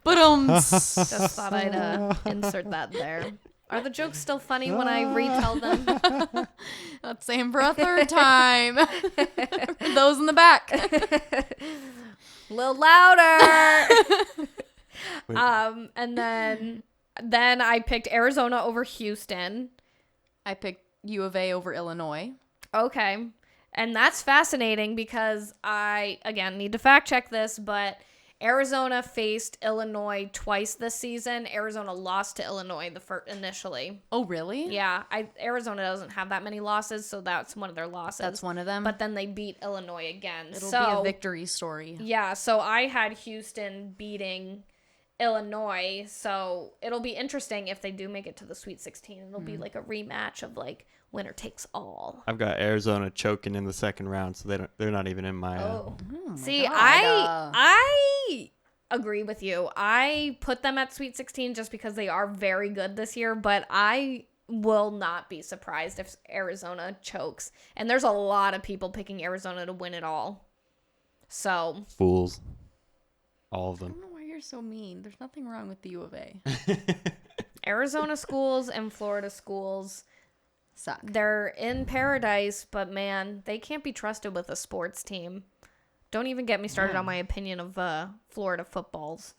C: but
A: Just thought I'd insert that there. Are the jokes still funny when I retell them?
C: let's say them for a third time. For those in the back.
A: A little louder.
B: Wait.
A: And then I picked Arizona over Houston.
C: I picked U of A over Illinois.
A: Okay. And that's fascinating because I, again, need to fact check this, but Arizona faced Illinois twice this season. Arizona lost to Illinois initially.
C: Oh, really?
A: Yeah, Arizona doesn't have that many losses, so that's one of their losses.
C: That's one of them.
A: But then they beat Illinois again.
C: It'll
A: so,
C: be a victory story.
A: Yeah, so I had Houston beating Illinois, so it'll be interesting if they do make it to the Sweet 16. It'll be like a rematch of like winner takes all.
B: I've got Arizona choking in the second round, so they're not even in my.
A: Oh,
C: Oh my
A: see,
C: God.
A: I agree with you. I put them at Sweet 16 just because they are very good this year, but I will not be surprised if Arizona chokes. And there's a lot of people picking Arizona to win it all. So
B: Fools, all of
C: I
B: them.
C: don't know why you're so mean. There's nothing wrong with the U of A.
A: Arizona schools and Florida schools,
C: Suck.
A: they're in paradise, but man, they can't be trusted with a sports team. Don't even get me started on my opinion of Florida footballs.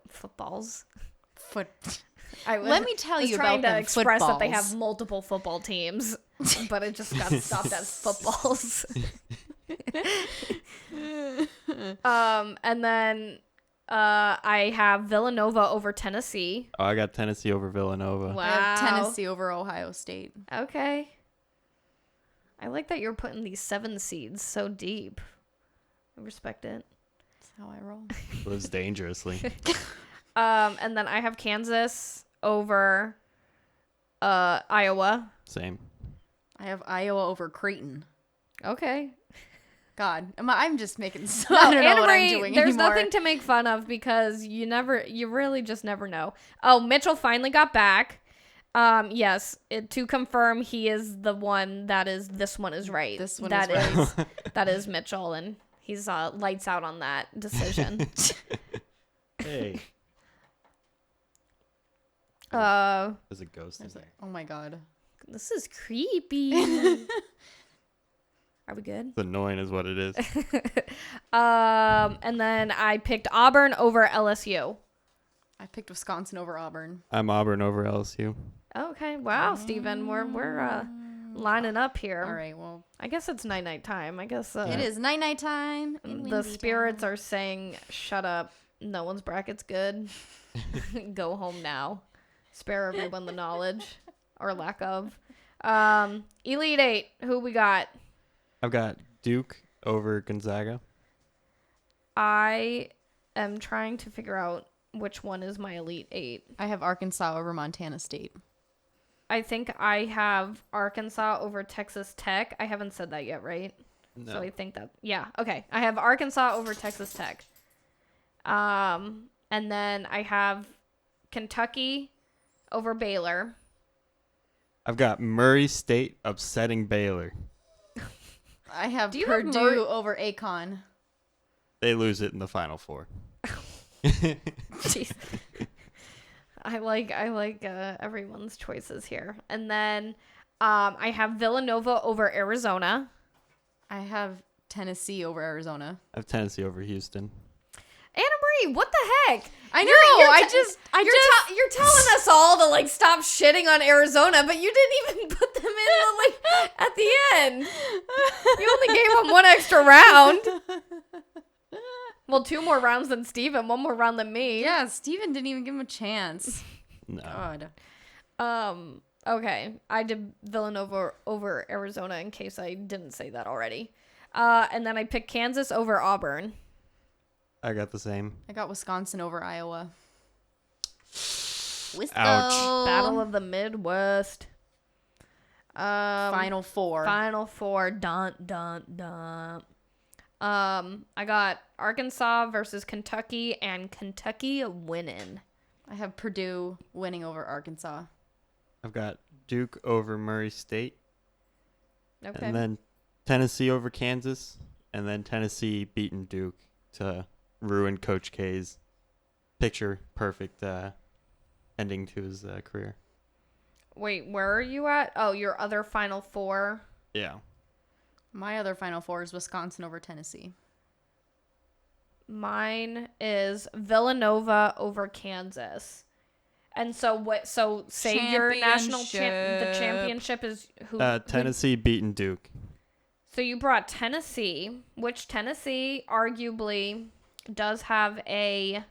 A: Footballs.
C: Let me tell you
A: trying
C: about
A: to
C: them
A: express that they have
C: footballs.
A: multiple football teams, but it just got stopped as footballs. And then I have Villanova over Tennessee.
B: Oh, I got Tennessee over Villanova.
A: Wow.
C: I have Tennessee over Ohio State.
A: Okay. I like that you're putting these 7 seeds so deep. I respect it.
C: That's how I roll.
B: Lives dangerously.
A: And then I have Kansas over Iowa.
B: Same.
C: I have Iowa over Creighton.
A: Okay.
C: God, I'm just making.
A: No,
C: I don't know
A: Anna
C: what I'm
A: Marie,
C: doing
A: there's
C: anymore.
A: nothing to make fun of because you really just never know. Oh, Mitchell finally got back. Yes, to confirm, he is the one this one is right.
C: This one
A: That
C: is right.
A: that is Mitchell, and he's lights out on that decision.
B: Hey, there's a ghost in
C: There's
B: there.
C: oh my God.
A: This is creepy. Are we good?
B: It's annoying, is what it is.
A: And then I picked Auburn over LSU.
C: I picked Wisconsin over Auburn.
B: I'm Auburn over LSU.
A: Okay, wow, Steven, we're lining up here.
C: All right, well,
A: I guess it's night time. I guess
C: it is night time.
A: the spirits are saying, "Shut up! No one's bracket's good. Go home now. Spare everyone the knowledge or lack of." Elite Eight. Who we got?
B: I've got Duke over Gonzaga.
A: I am trying to figure out which one is my Elite Eight.
C: I have Arkansas over Montana State.
A: I think I have Arkansas over Texas Tech. I haven't said that yet, right?
B: No.
A: So I think that, yeah. Okay. I have Arkansas over Texas Tech. And then I have Kentucky over Baylor.
B: I've got Murray State upsetting Baylor.
C: I have
A: Do you have
C: Purdue over Akon.
B: They lose it in the Final Four.
A: Jeez. I like everyone's choices here. And then I have Villanova over Arizona.
C: I have Tennessee over Arizona.
B: I have Tennessee over Houston.
A: Anna Marie, what the heck?
C: I know.
A: You're telling us all to like stop shitting on Arizona, but you didn't even put them in the, like at the end. You only gave them one extra round. Well, 2 more rounds than Steven, 1 more round than me.
C: Yeah, Steven didn't even give him a chance.
B: No.
C: God.
A: Okay. I did Villanova over Arizona in case I didn't say that already. And then I picked Kansas over Auburn.
B: I got the same.
C: I got Wisconsin over Iowa.
B: Ouch.
A: Battle of the Midwest.
C: Final Four.
A: Final Four. Dun, dun, dun. I got Arkansas versus Kentucky and Kentucky winning.
C: I have Purdue winning over Arkansas.
B: I've got Duke over Murray State.
A: Okay.
B: And then Tennessee over Kansas. And then Tennessee beating Duke to ruin Coach K's picture perfect ending to his career.
A: Wait, where are you at? Oh, your other Final Four.
B: Yeah.
C: My other Final Four is Wisconsin over Tennessee.
A: Mine is Villanova over Kansas. And so what? So say your national the championship is who?
B: Tennessee beating Duke.
A: So you brought Tennessee, which Tennessee arguably does have a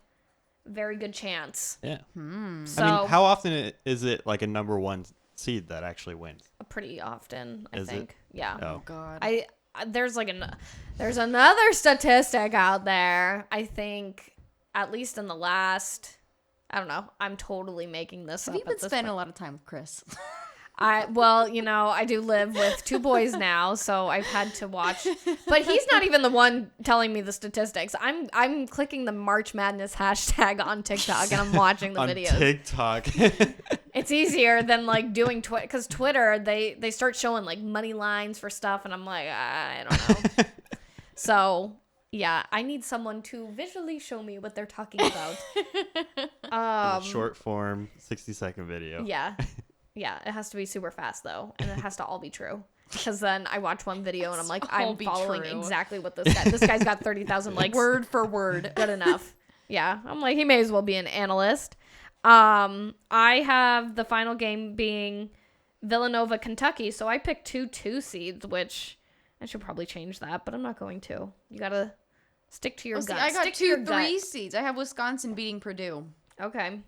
A: very good chance.
B: Yeah.
A: So
B: I mean, how often is it like a number 1 seed that actually wins?
A: pretty often, I
B: Is it?
A: think. Yeah.
B: Oh.
C: God.
A: There's another statistic out there. I think at least in the last, I don't know. I'm totally making this
C: Have
A: up.
C: you been
A: at this
C: spending
A: point.
C: a lot of time with Chris?
A: I do live with 2 boys now, so I've had to watch. But he's not even the one telling me the statistics. I'm clicking the March Madness hashtag on TikTok and I'm watching the
B: On
A: videos.
B: TikTok.
A: It's easier than like doing Twitter, because Twitter they start showing like money lines for stuff, and I'm like, I don't know. So yeah, I need someone to visually show me what they're talking about.
B: Short form, 60-second video.
A: Yeah. Yeah, it has to be super fast though, and it has to all be true. Because then I watch one video and I'm like,
C: all
A: I'm
C: be
A: following
C: true.
A: exactly what this guy's got 30,000 likes.
C: Word for word.
A: Good enough. Yeah, I'm like, he may as well be an analyst. I have the final game being Villanova, Kentucky, so I picked 2 seeds, which I should probably change that, but I'm not going to. You gotta stick to your gut.
C: I got
A: Stick to your
C: 2
A: gut.
C: 3 seeds. I have Wisconsin beating Purdue.
A: Okay.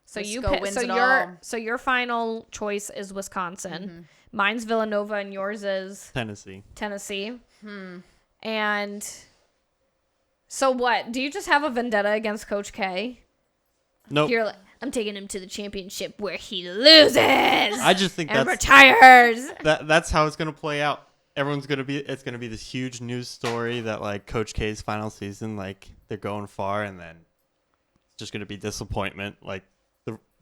A: So
C: Wisco wins it all.
A: So your final choice is Wisconsin. Mine's Villanova and yours is
B: Tennessee.
A: And so what? Do you just have a vendetta against Coach K?
B: Nope.
A: You're like, I'm taking him to the championship where he loses.
B: I just think
A: and
B: that's
A: retires.
B: that's how it's gonna play out. It's gonna be this huge news story that like Coach K's final season, like they're going far, and then it's just gonna be disappointment, like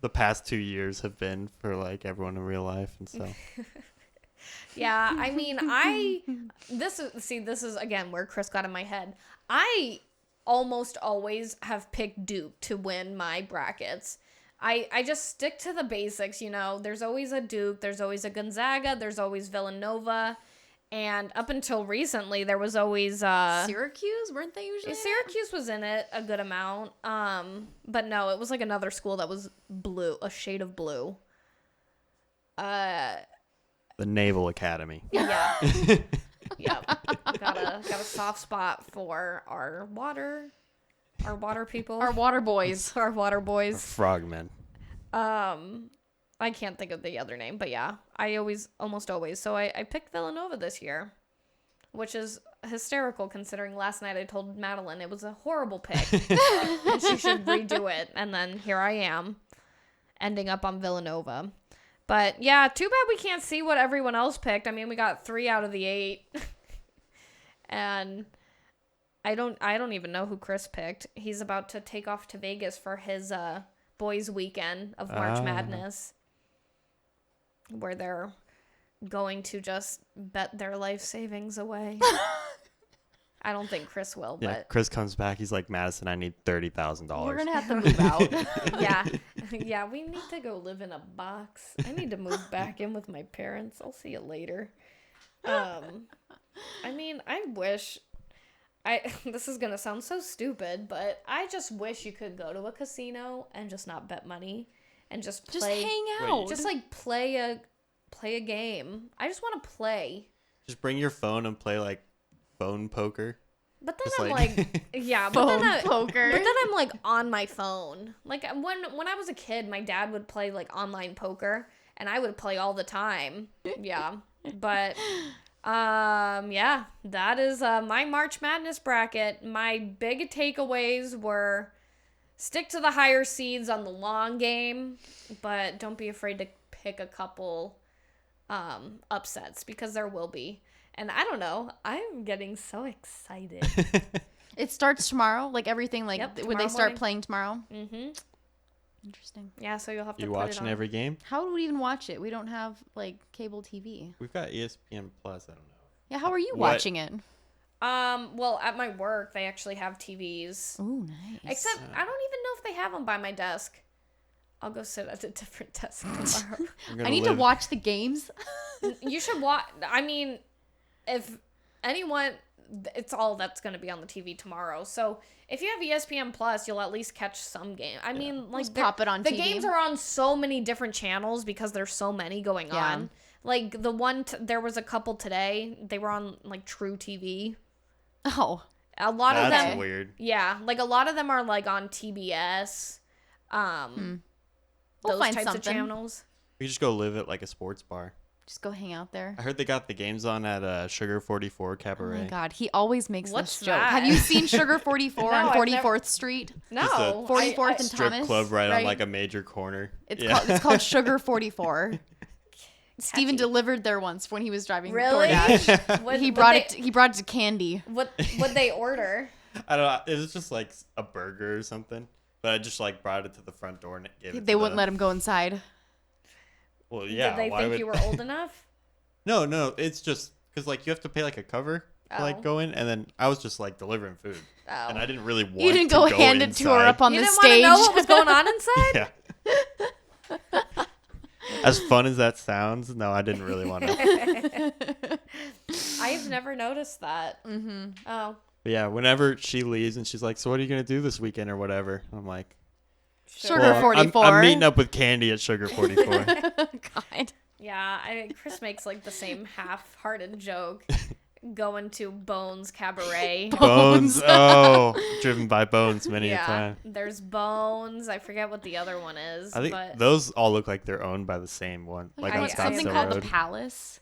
B: the past 2 years have been for like everyone in real life, and so.
A: Yeah, I mean, this is again where Chris got in my head. I almost always have picked Duke to win my brackets. I just stick to the basics, you know. There's always a Duke, there's always a Gonzaga, there's always Villanova, and up until recently there was always
C: Syracuse, weren't they usually?
A: Syracuse was in it a good amount. But no, it was like another school that was blue, a shade of blue.
B: The Naval Academy.
A: Yeah. Yeah. Got a soft spot for our water people.
C: Our water boys.
A: Our water boys.
B: Frogmen.
A: I can't think of the other name, but yeah, almost always. So I picked Villanova this year, which is hysterical considering last night I told Madeline it was a horrible pick and she should redo it. And then here I am ending up on Villanova. But yeah, too bad we can't see what everyone else picked. I mean, we got 3 out of the 8. And I don't even know who Chris picked. He's about to take off to Vegas for his boys' weekend of March Madness, where they're going to just bet their life savings away. I don't think Chris will,
B: Yeah,
A: but
B: Chris comes back. He's like, Madison, I need $30,000.
C: We're gonna have to move out.
A: yeah, we need to go live in a box. I need to move back in with my parents. I'll see you later. I mean, I wish this is gonna sound so stupid, but I just wish you could go to a casino and just not bet money and just play,
C: hang out.
A: just like play a game. I just want to play.
B: Just bring your phone and play like phone poker.
A: But then
B: Just
A: I'm
B: like-
A: like, yeah, but
C: Phone
A: then
C: poker.
A: But then I'm like on my phone. Like when I was a kid, my dad would play like online poker, and I would play all the time. Yeah, but yeah, that is my March Madness bracket. My big takeaways were stick to the higher seeds on the long game, but don't be afraid to pick a couple upsets, because there will be. And I don't know, I'm getting so excited.
C: It starts tomorrow, like everything. Like,
A: Yep,
C: would
A: tomorrow
C: they start
A: morning.
C: playing tomorrow?
A: Mm-hmm.
C: Interesting.
A: Yeah, so you'll have to
B: You
A: put it
B: watching
A: on.
B: every game?
C: How would we even watch it? We don't have like cable TV.
B: We've got ESPN Plus. I don't know.
C: Yeah, how are you
B: What?
C: watching it?
A: Well, at my work, they actually have TVs.
C: Oh, nice.
A: Except, I don't even know if they have them by my desk. I'll go sit at a different desk tomorrow.
B: I'm gonna
C: I need to
B: live-
C: watch the games.
A: You should watch. I mean, if anyone, it's all that's going to be on the TV tomorrow. So if you have ESPN Plus, you'll at least catch some game. I mean, like,
C: Just pop it on
A: the
C: TV.
A: games are on so many different channels because there's so many going
C: Yeah.
A: on. Like the one, there was a couple today. They were on like True TV.
C: Oh,
A: A lot of
B: That's
A: them,
B: weird.
A: yeah, like a lot of them are like on TBS.
C: We'll
A: Those
C: find
A: types
C: something.
A: of channels.
B: We just go live at like a sports bar.
C: just go hang out there.
B: I heard they got the games on at Sugar 44
C: Oh
B: Cabaret.
C: my god, he always makes
A: What's
C: this joke.
A: that?
C: Have you seen Sugar 44
A: No,
C: on
A: I've
C: 44th
A: never-
C: Street?
A: No,
B: Just a
C: 44th and
B: Strip
C: Thomas,
B: club right on
C: right?
B: like a major corner.
C: It's
B: yeah.
C: called Sugar 44. Steven
A: Catchy.
C: delivered there once when he was driving
A: Really?
C: DoorDash.
A: What,
C: He
A: what
C: brought
A: they,
C: it. He brought it to Candy.
A: What would they order?
B: I don't know. It was just like a burger or something. But I just like brought it to the front door and gave it
C: They
B: to
C: wouldn't
B: the-
C: let him go inside.
B: Well, yeah.
A: Did they
B: why
A: think
B: would...
A: you were old enough?
B: No. It's just because like you have to pay like a cover to
A: Oh.
B: like go in, and then I was just like delivering food,
A: Oh.
B: and I didn't really want.
C: You didn't
B: to
C: go
B: go
C: hand it to her
B: inside.
C: up on
A: You
C: the
A: didn't want to
C: stage.
A: know what was going on inside?
B: Yeah. As fun as that sounds, no, I didn't really want to.
A: I've never noticed that.
C: Mm-hmm.
A: Oh,
B: But yeah, whenever she leaves and she's like, "So what are you gonna do this weekend or whatever?" I'm like,
C: Sugar
B: "Well,
C: 44.
B: I'm meeting up with Candy at Sugar 44."
C: God.
A: yeah. Chris makes like the same half-hearted joke. Going to Bones Cabaret.
B: Bones. Oh, driven by Bones many a
A: Yeah,
B: time.
A: there's Bones. I forget what the other one is.
B: I think
A: but
B: those all look like they're owned by the same one, like on
A: I-
C: something
B: Scottsdale
C: called
B: Road.
C: the Palace.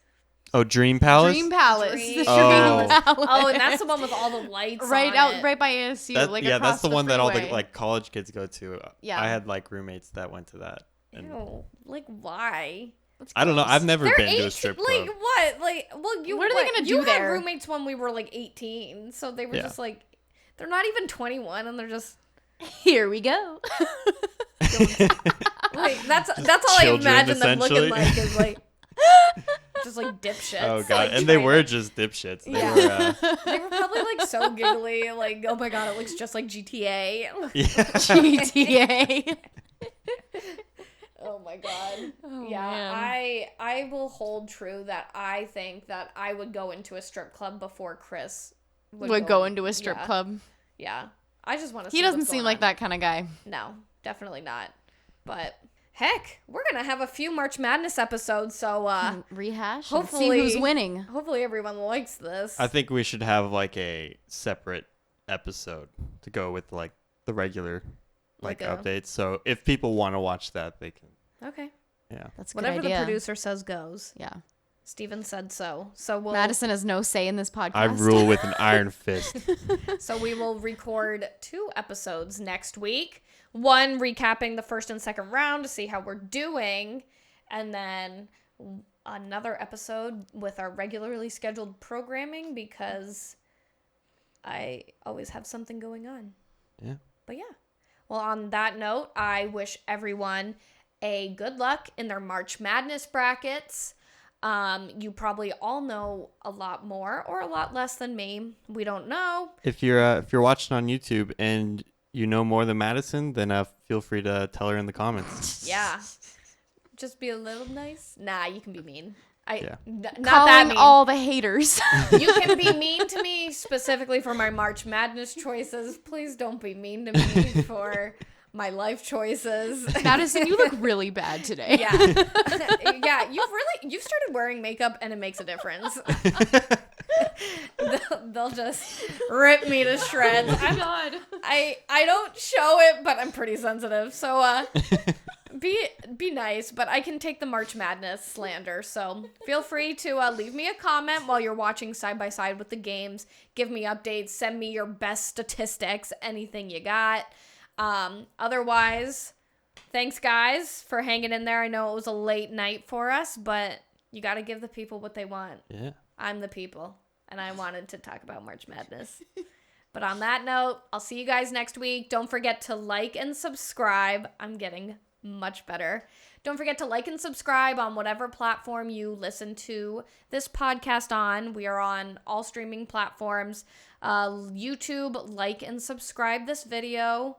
B: Oh, Dream Palace.
C: Dream Palace.
A: Dream-
C: The
B: Oh.
C: Dream Palace.
A: oh, and that's the one with all the lights.
C: right
A: on
C: out,
A: it.
C: right by ASU.
B: That-
C: like
B: yeah,
C: across
B: that's the one that all the
C: freeway.
B: like college kids go to.
C: Yeah.
B: I had like roommates that went to that. And
A: Ew, like why?
C: That's
B: I don't know.
C: gross.
B: I've never
A: They're
B: been
A: 18.
B: to a strip club.
A: Like what? Like well, you.
C: What are they gonna
A: You
C: do
A: had
C: there?
A: roommates when we were like 18, so they were
B: Yeah.
A: just like, they're not even 21, and they're just
C: Here we go.
A: like that's all I
B: children,
A: imagine them looking
B: essentially.
A: like is like just like dipshits.
B: Oh god,
A: like,
B: and they
A: trying
B: were
A: to-
B: just dipshits. They
A: Yeah.
B: were.
A: They were probably like so giggly, like oh my god, it looks just like GTA.
B: Yeah.
C: GTA.
A: Oh my god.
C: Oh,
A: Yeah,
C: man.
A: I will hold true that I think that I would go into a strip club before Chris
C: Would go into a strip
A: yeah,
C: club.
A: Yeah. I just want to
C: He doesn't seem like that kind of guy.
A: No, definitely not. But heck, we're going to have a few March Madness episodes, so
C: Rehash. And see
A: hopefully-
C: who's winning.
A: hopefully everyone likes this.
B: I think we should have like a separate episode to go with like the regular like
A: Like a-
B: updates. So if people want to watch that, they can.
A: Okay.
B: Yeah.
C: That's a good
A: Whatever
C: idea.
A: the producer says goes.
C: Yeah.
A: Steven said so. So we'll
C: Madison has no say in this podcast.
B: I rule with an iron fist.
A: So we will record 2 episodes next week. One recapping the first and second round to see how we're doing, and then another episode with our regularly scheduled programming because I always have something going on.
B: Yeah.
A: But yeah. Well, on that note, I wish everyone a good luck in their March Madness brackets. You probably all know a lot more or a lot less than me. We don't know.
B: If you're watching on YouTube and you know more than Madison, then feel free to tell her in the comments.
A: Yeah. Just be a little nice. Nah, you can be mean. Not
C: Calling
A: that mean.
C: all the haters.
A: You can be mean to me specifically for my March Madness choices. Please don't be mean to me for my life choices.
C: Madison, you look really bad today.
A: Yeah. Yeah, you've started wearing makeup and it makes a difference. They'll just rip me to shreds.
C: God.
A: I don't show it, but I'm pretty sensitive. So be nice, but I can take the March Madness slander. So feel free to leave me a comment while you're watching side by side with the games. Give me updates. Send me your best statistics. Anything you got. Otherwise, thanks guys for hanging in there. I know it was a late night for us, but you got to give the people what they want.
B: Yeah.
A: I'm the people, and I wanted to talk about March Madness. But on that note, I'll see you guys next week. Don't forget to like and subscribe. I'm getting much better. Don't forget to like and subscribe on whatever platform you listen to this podcast on. We are on all streaming platforms. YouTube, like and subscribe this video.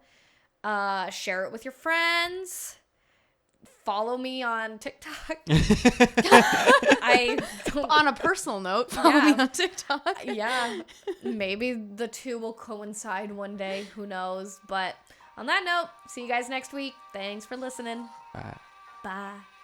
A: Share it with your friends. Follow me on TikTok.
C: On a personal note, follow me on TikTok.
A: Yeah. Maybe the two will coincide one day. Who knows? But on that note, see you guys next week. Thanks for listening.
B: Bye.
A: Bye.